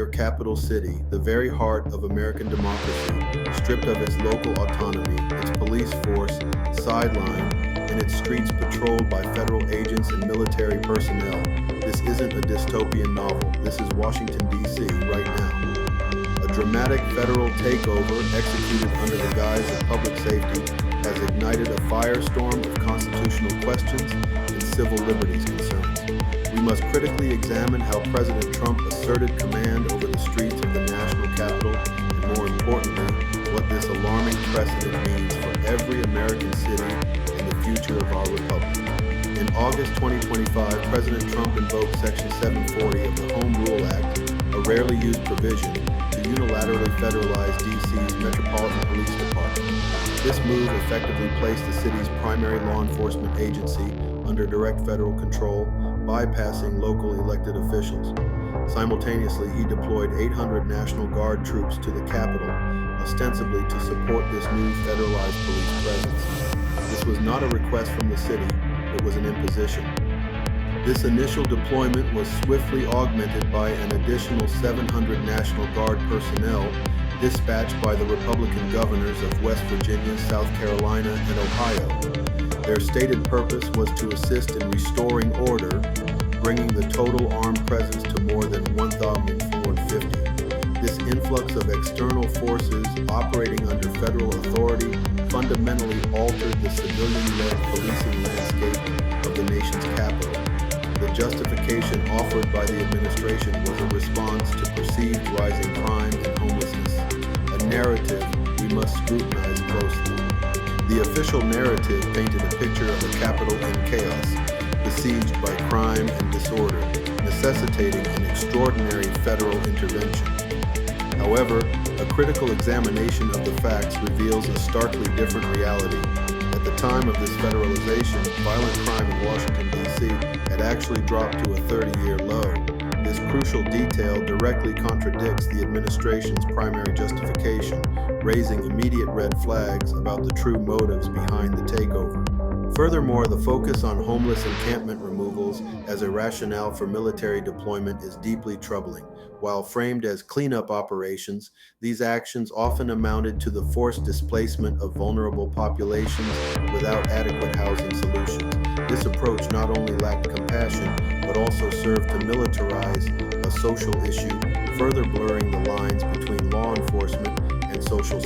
Your capital city, the very heart of American democracy, stripped of its local autonomy, its police force sidelined, and its streets patrolled by federal agents and military personnel. This isn't a dystopian novel. This is Washington, D.C. right now. A dramatic federal takeover executed under the guise of public safety has ignited a firestorm of constitutional questions and civil liberties concerns. We must critically examine how President Trump asserted command over the streets of the national capital, and more importantly, what this alarming precedent means for every American city and the future of our republic. In August 2025, President Trump invoked Section 740 of the Home Rule Act, a rarely used provision, to unilaterally federalize D.C.'s Metropolitan Police Department. This move effectively placed the city's primary law enforcement agency under direct federal control, bypassing local elected officials. Simultaneously, he deployed 800 National Guard troops to the Capitol, ostensibly to support this new federalized police presence. This was not a request from the city, it was an imposition. This initial deployment was swiftly augmented by an additional 700 National Guard personnel dispatched by the Republican governors of West Virginia, South Carolina, and Ohio. Their stated purpose was to assist in restoring order, bringing the total armed presence to more than 1,450. This influx of external forces operating under federal authority fundamentally altered the civilian-led policing landscape of the nation's capital. The justification offered by the administration was a response to perceived rising crime and homelessness, a narrative we must scrutinize closely. The official narrative painted a picture of a capital in chaos, besieged by crime and disorder, necessitating an extraordinary federal intervention. However, a critical examination of the facts reveals a starkly different reality. At the time of this federalization, violent crime in Washington, D.C. had actually dropped to a 30-year low. This crucial detail directly contradicts the administration's primary justification, raising immediate red flags about the true motives behind the takeover. Furthermore, the focus on homeless encampment removals as a rationale for military deployment is deeply troubling. While framed as cleanup operations, these actions often amounted to the forced displacement of vulnerable populations without adequate housing solutions. This approach not only lacked compassion, but also served to militarize a social issue, further blurring the lines between law enforcement and social